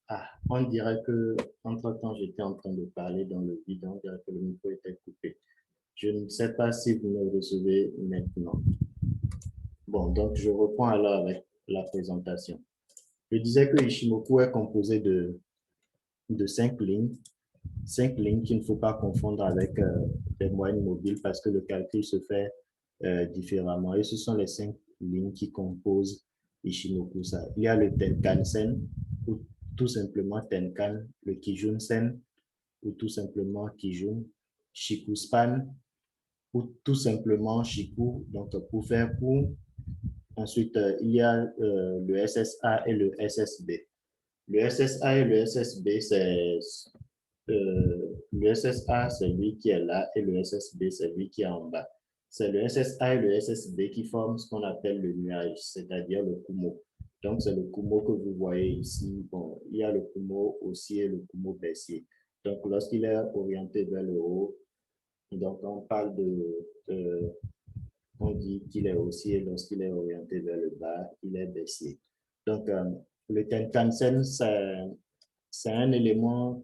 Ah, on dirait que, entre-temps, j'étais en train de parler dans le vide, on dirait que le micro était coupé. Je ne sais pas si vous me recevez maintenant. Bon, donc je reprends alors avec la présentation. Je disais que Ishimoku est composé de cinq lignes qu'il ne faut pas confondre avec des moyennes mobiles parce que le calcul se fait différemment. Et ce sont les cinq lignes qui composent Ishimoku-sa. Il y a le Tenkan-sen, ou tout simplement Tenkan, le Kijun-sen, ou tout simplement Kijun, Shikuspan, ou tout simplement Shiku, donc pour faire pour. Ensuite, il y a le SSA et le SSB. Le SSA et le SSB, c'est le SSA, c'est lui qui est là, et le SSB, c'est lui qui est en bas. C'est le SSA et le SSB qui forment ce qu'on appelle le nuage, c'est-à-dire le Kumo. Donc, c'est le Kumo que vous voyez ici. Bon, il y a le Kumo haussier et le Kumo baissier. Donc, lorsqu'il est orienté vers le haut, donc on parle on dit qu'il est haussier. Lorsqu'il est orienté vers le bas, il est baissier. Donc, le Tenkan-sen, c'est un élément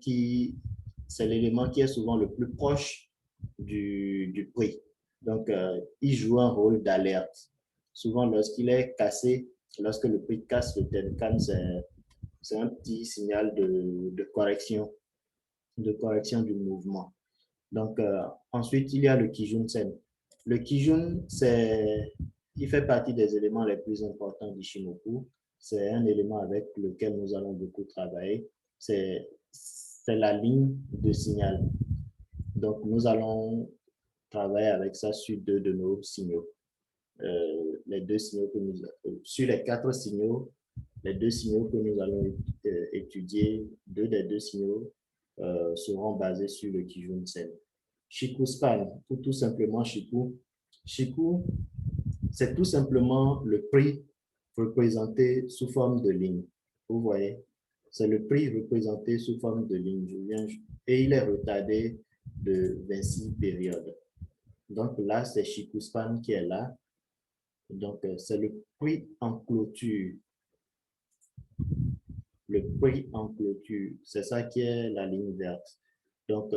c'est l'élément qui est souvent le plus proche du prix. Donc, il joue un rôle d'alerte. Souvent, lorsqu'il est cassé, lorsque le prix casse le Tenkan, c'est un petit signal de correction du mouvement. Donc, ensuite, il y a le Kijun-sen. Le Kijun, il fait partie des éléments les plus importants d'Ishimoku. C'est un élément avec lequel nous allons beaucoup travailler. C'est la ligne de signal. Donc, nous allons travailler avec ça sur deux de nos signaux. Les deux signaux que sur les quatre signaux, les deux signaux que nous allons étudier, deux des signaux seront basés sur le Kijun-sen. Shikuspan, ou tout simplement Shiku. Shiku, c'est tout simplement le prix représenté sous forme de ligne. Vous voyez, c'est le prix représenté sous forme de ligne. Et il est retardé de 26 périodes. Donc là, c'est Shikuspan qui est là. Donc, c'est le prix en clôture. Le prix en clôture, c'est ça qui est la ligne verte. Donc,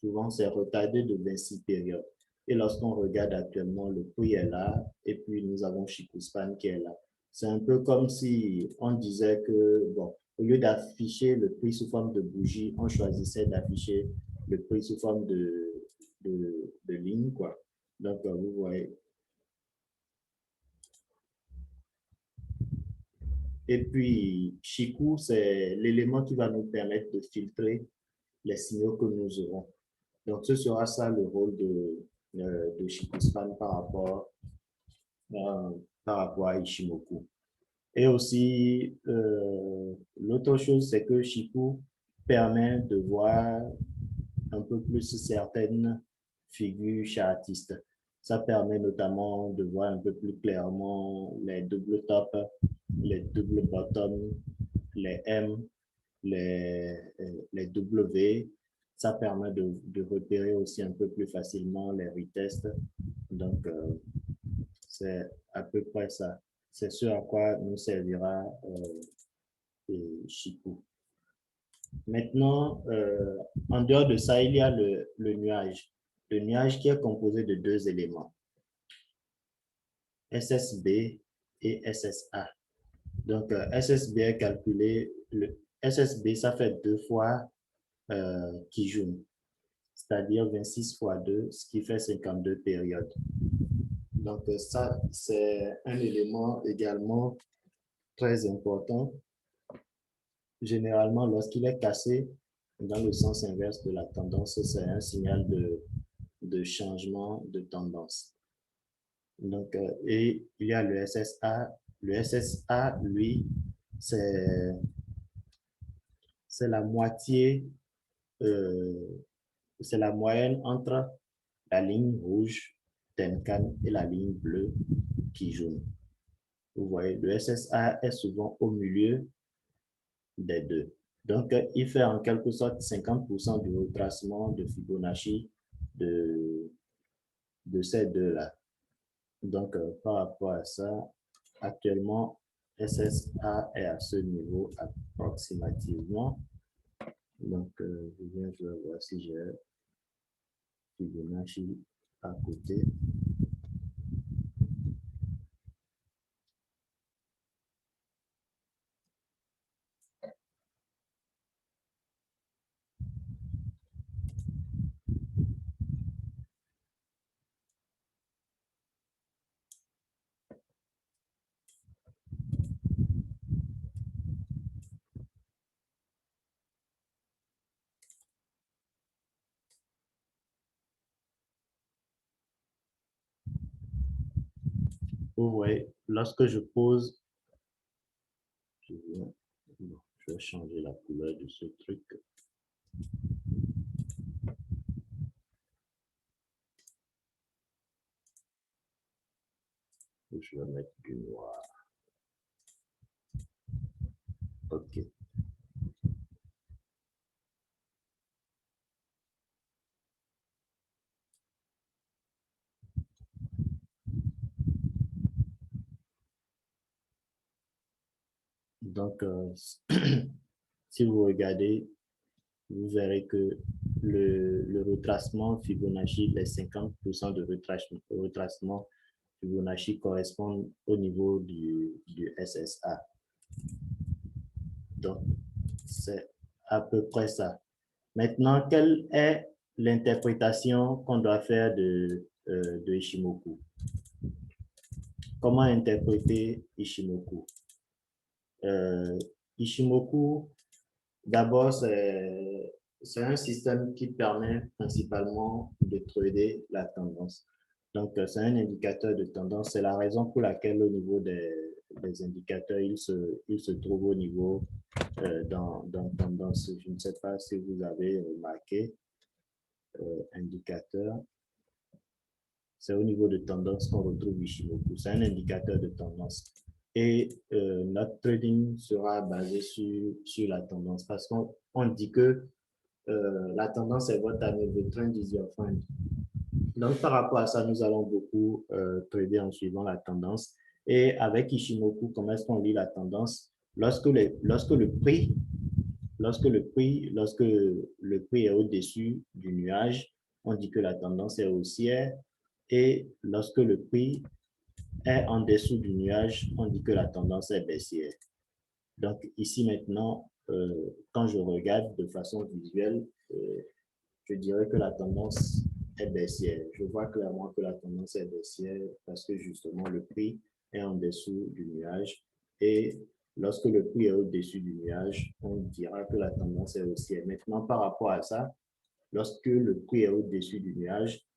souvent, c'est retardé de 26 périodes. Et lorsqu'on regarde actuellement, le prix est là, et puis nous avons Shikuspan qui est là. C'est un peu comme si on disait que, bon, au lieu d'afficher le prix sous forme de bougie, on choisissait d'afficher le prix sous forme de ligne, quoi. Donc, vous voyez. Et puis, Shiku, c'est l'élément qui va nous permettre de filtrer les signaux que nous aurons. Donc, ce sera ça le rôle de Shikuspan euh, par rapport à Ishimoku. Et aussi, l'autre chose, c'est que Shiku permet de voir un peu plus certaines figures chartistes. Ça permet notamment de voir un peu plus clairement les double top, les double bottom, les M, les W. Ça permet de repérer aussi un peu plus facilement les retests. Donc, c'est à peu près ça. C'est ce à quoi nous servira Shiku. Maintenant, en dehors de ça, il y a le nuage. Le nuage qui est composé de deux éléments, SSB et SSA. Donc, SSB est calculé, le SSB, ça fait 2 fois Kijun, c'est-à-dire 26 fois 2, ce qui fait 52 périodes. Donc, ça, c'est un élément également très important. Généralement, lorsqu'il est cassé dans le sens inverse de la tendance, c'est un signal de changement de tendance. Donc, et il y a le SSA. Le SSA, lui, c'est la moitié, euh, c'est la moyenne entre la ligne rouge, Tenkan, et la ligne bleue, Kijun. Vous voyez, le SSA est souvent au milieu des deux. Donc, il fait en quelque sorte 50% du retracement de Fibonacci de, de ces deux-là. Donc, par rapport à ça, actuellement, SSA est à ce niveau approximativement. Donc, je vais voir si j'ai Fibonacci à côté. Vous voyez, lorsque je pose, je vais changer la couleur de ce truc. Je vais mettre du noir. OK. Donc, si vous regardez, vous verrez que le retracement Fibonacci, les 50% de retracement Fibonacci correspondent au niveau du SSA. Donc, c'est à peu près ça. Maintenant, quelle est l'interprétation qu'on doit faire de Ishimoku? Comment interpréter Ishimoku? Ishimoku, d'abord, c'est un système qui permet principalement de trader la tendance. Donc, c'est un indicateur de tendance. C'est la raison pour laquelle au niveau des indicateurs, il se trouve au niveau dans tendance. Je ne sais pas si vous avez remarqué, indicateur. C'est au niveau de tendance qu'on retrouve Ishimoku. C'est un indicateur de tendance. Et notre trading sera basé sur la tendance parce qu'on dit que la tendance est votre ami, the trend is your friend. Donc, par rapport à ça, nous allons beaucoup trader en suivant la tendance. Et avec Ishimoku, comment est-ce qu'on lit la tendance? Lorsque le prix est au-dessus du nuage, on dit que la tendance est haussière. Et lorsque le prix est en dessous du nuage, on dit que la tendance est baissière. Donc ici maintenant, quand je regarde de façon visuelle, je dirais que la tendance est baissière. Je vois clairement que la tendance est baissière parce que justement le prix est en dessous du nuage et lorsque le prix est au-dessus du nuage, on dira que la tendance est haussière. Maintenant, par rapport à ça, lorsque le prix est au-dessus du nuage,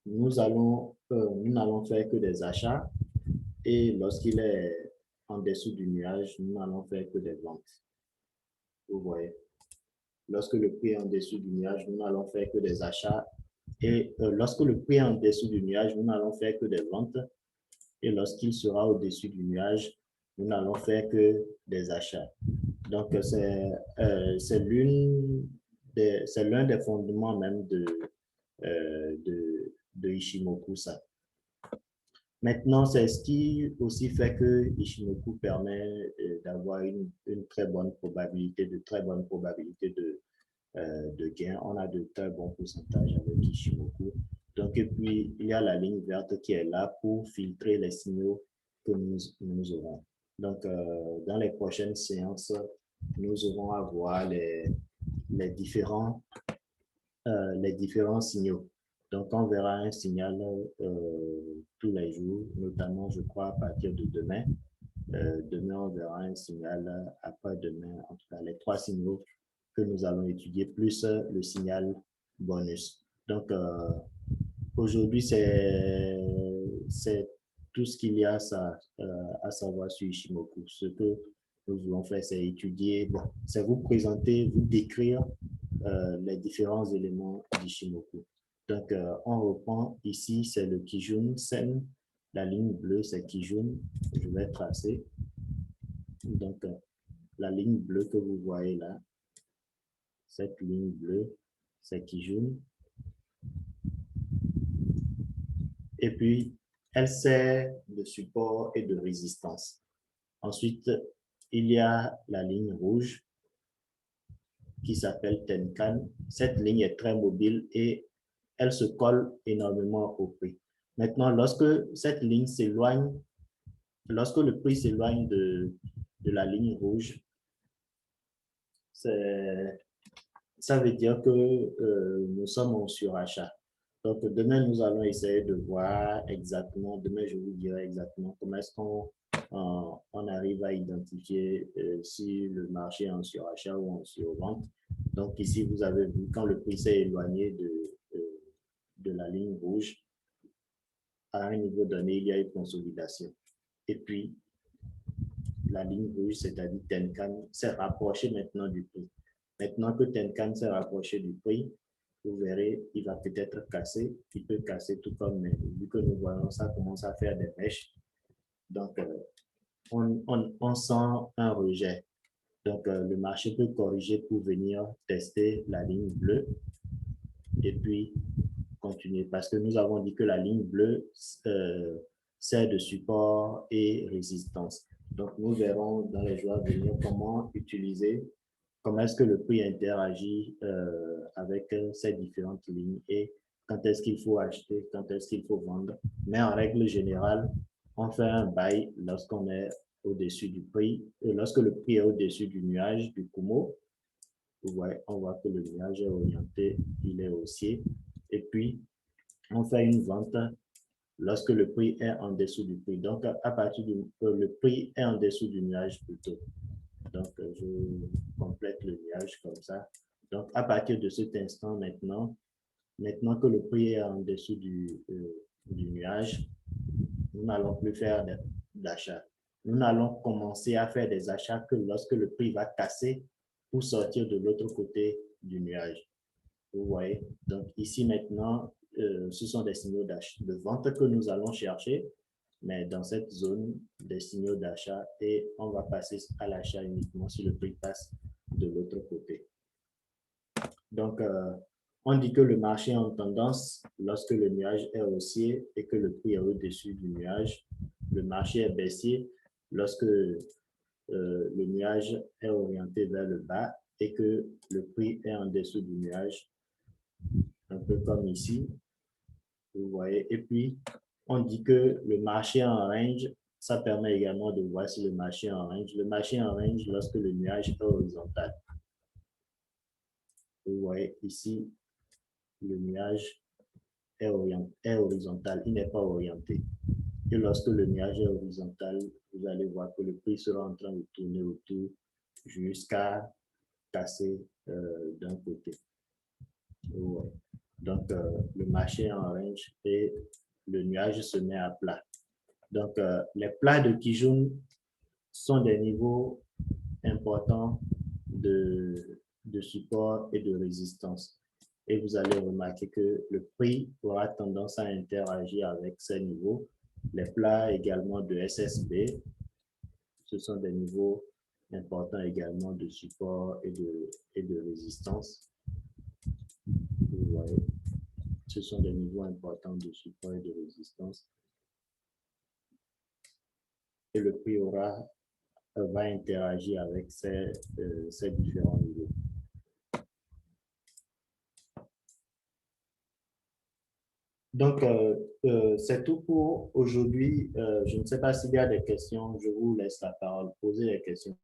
nous n'allons faire que des achats et lorsqu'il est en dessous du nuage, nous n'allons faire que des ventes. Vous voyez, lorsque le prix est en dessous du nuage, nous n'allons faire que des achats et lorsque le prix est en dessous du nuage, nous n'allons faire que des ventes et lorsqu'il sera au-dessus du nuage, nous n'allons faire que des achats. Donc, c'est l'un des fondements même de Ishimoku, ça. Maintenant, c'est ce qui aussi fait que Ishimoku permet d'avoir une très bonne probabilité, de gain. On a de très bons pourcentages avec Ishimoku. Donc, et puis, il y a la ligne verte qui est là pour filtrer les signaux que nous aurons. Donc, dans les prochaines séances, nous aurons à voir les différents signaux. Donc, on verra un signal tous les jours, notamment, je crois, à partir de demain. Demain, on verra un signal, après-demain, en tout cas, les 3 signaux que nous allons étudier, plus le signal bonus. Donc, aujourd'hui, c'est tout ce qu'il y a à savoir sur Ishimoku. Ce que nous voulons faire, c'est étudier, bon, c'est vous présenter, vous décrire les différents éléments d'Ishimoku. Donc, on reprend ici, c'est le Kijun Sen. La ligne bleue, c'est Kijun. Je vais tracer. Donc, la ligne bleue que vous voyez là, cette ligne bleue, c'est Kijun. Et puis, elle sert de support et de résistance. Ensuite, il y a la ligne rouge qui s'appelle Tenkan. Cette ligne est très mobile et elle se colle énormément au prix. Maintenant, lorsque cette ligne s'éloigne, lorsque le prix s'éloigne de la ligne rouge, ça veut dire que nous sommes en surachat. Donc, demain, nous allons essayer de voir exactement, demain, je vous dirai exactement comment est-ce qu'on on arrive à identifier si le marché est en surachat ou en survente. Donc, ici, vous avez vu quand le prix s'est éloigné de la ligne rouge, à un niveau donné, il y a une consolidation. Et puis, la ligne rouge, c'est-à-dire Tenkan, s'est rapproché maintenant du prix. Maintenant que Tenkan s'est rapproché du prix, vous verrez, il va peut-être casser. Il peut casser tout comme, mais vu que nous voyons ça commence à faire des mèches. Donc, on sent un rejet. Donc, le marché peut corriger pour venir tester la ligne bleue et puis continuer. Parce que nous avons dit que la ligne bleue sert de support et résistance. Donc, nous verrons dans les jours à venir comment utiliser, comment est-ce que le prix interagit avec ces différentes lignes et quand est-ce qu'il faut acheter, quand est-ce qu'il faut vendre. Mais en règle générale, on fait un buy lorsqu'on est au-dessus du prix, et lorsque le prix est au-dessus du nuage, du Kumo. Ouais, on voit que le nuage est orienté, il est haussier. Et puis, on fait une vente lorsque le prix est en dessous du prix. Donc, à partir du le prix est en dessous du nuage plutôt. Donc, je complète le nuage comme ça. Donc, à partir de cet instant maintenant que le prix est en dessous du nuage, nous n'allons plus faire d'achat. Nous n'allons commencer à faire des achats que lorsque le prix va casser pour sortir de l'autre côté du nuage. Vous voyez? Donc, ici maintenant, ce sont des signaux de vente que nous allons chercher, mais dans cette zone, des signaux d'achat et on va passer à l'achat uniquement si le prix passe de l'autre côté. Donc, on dit que le marché est en tendance lorsque le nuage est haussier et que le prix est au-dessus du nuage. Le marché est baissier lorsque le nuage est orienté vers le bas et que le prix est en dessous du nuage, un peu comme ici, vous voyez. Et puis, on dit que le marché en range, ça permet également de voir si le marché en range. Le marché en range lorsque le nuage est horizontal. Vous voyez ici, le nuage est horizontal, il n'est pas orienté. Et lorsque le nuage est horizontal, vous allez voir que le prix sera en train de tourner autour jusqu'à casser d'un côté. Ouais. Donc, le marché est en range et le nuage se met à plat. Donc, les plats de Kijun sont des niveaux importants de support et de résistance. Et vous allez remarquer que le prix aura tendance à interagir avec ces niveaux. Les plats également de SSB, ce sont des niveaux importants également de support et de résistance. Vous voyez, ce sont des niveaux importants de support et de résistance. Et le prix va interagir avec ces différents niveaux. Donc, c'est tout pour aujourd'hui. Je ne sais pas s'il y a des questions. Je vous laisse la parole. Posez les questions.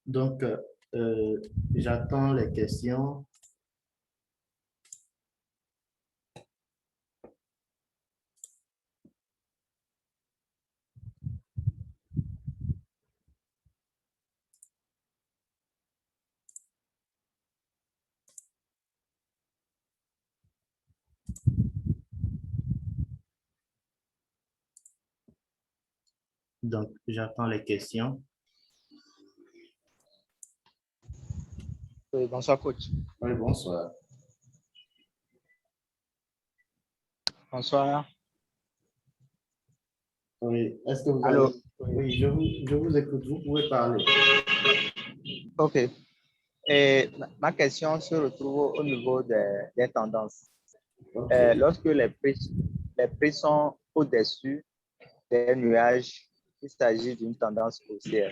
Donc, j'attends les questions. Donc, j'attends les questions. Oui, bonsoir, coach. Oui, bonsoir. Bonsoir. Oui, est-ce que vous avez... Allô? Oui, je vous écoute, vous pouvez parler. OK. Et ma question se retrouve au niveau des tendances. Ok, Lorsque les prix sont au-dessus des nuages, il s'agit d'une tendance haussière.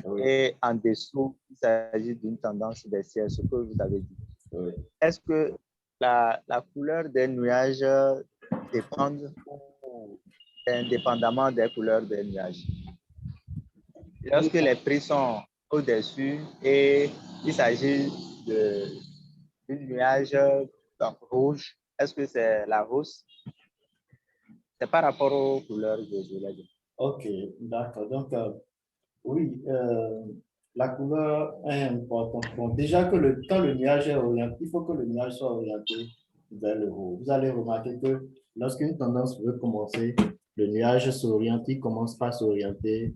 oui, Et en dessous, il s'agit d'une tendance baissière, ce que vous avez dit. oui. Est-ce que la couleur des nuages dépend ou indépendamment des couleurs des nuages? Lorsque les prix sont au-dessus et il s'agit d'un nuage rouge, est-ce que c'est la hausse? C'est par rapport aux couleurs que je l'ai dit. Ok, d'accord. Donc, oui, la couleur est importante. Bon, déjà que quand le nuage est orienté, il faut que le nuage soit orienté vers le haut. Vous allez remarquer que lorsqu'une tendance veut commencer, le nuage s'oriente, il commence par s'orienter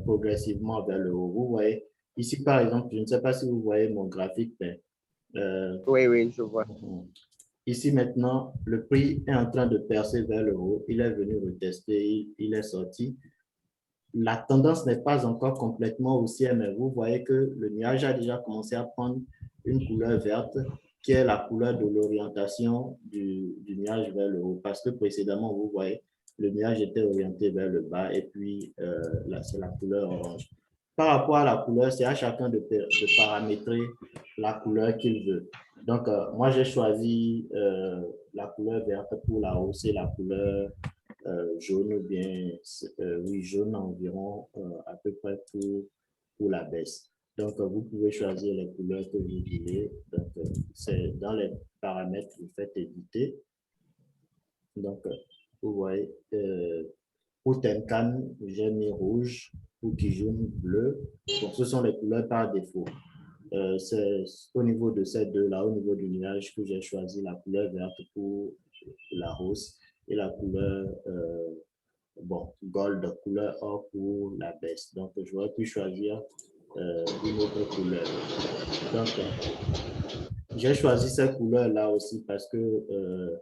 progressivement vers le haut. Vous voyez, ici par exemple, je ne sais pas si vous voyez mon graphique, mais Oui, oui, je vois. ici maintenant, le prix est en train de percer vers le haut. Il est venu retester, il est sorti. La tendance n'est pas encore complètement haussière, mais vous voyez que le nuage a déjà commencé à prendre une couleur verte qui est la couleur de l'orientation du nuage vers le haut. Parce que précédemment, vous voyez, le nuage était orienté vers le bas et puis là, c'est la couleur orange. Par rapport à la couleur, c'est à chacun de paramétrer la couleur qu'il veut. Donc, moi, j'ai choisi la couleur verte pour la hausse et la couleur jaune ou bien, oui, jaune environ à peu près pour la baisse. Donc, vous pouvez choisir les couleurs que vous voulez. Donc, c'est dans les paramètres, vous faites éditer. Donc, vous voyez, pour Tenkan, j'ai mis rouge, pour Kijun, bleu. Donc, ce sont les couleurs par défaut. C'est au niveau de ces deux-là, au niveau du nuage, que j'ai choisi la couleur verte pour la hausse et la couleur bon, gold, couleur or pour la baisse. Donc, j'aurais pu choisir une autre couleur. Donc, j'ai choisi cette couleur-là aussi parce que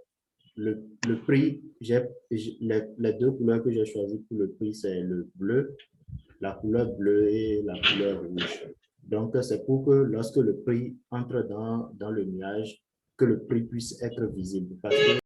le prix, les deux couleurs que j'ai choisies pour le prix, c'est le bleu, la couleur bleue et la couleur rouge. Donc, c'est pour que lorsque le prix entre dans le nuage, que le prix puisse être visible. Parce que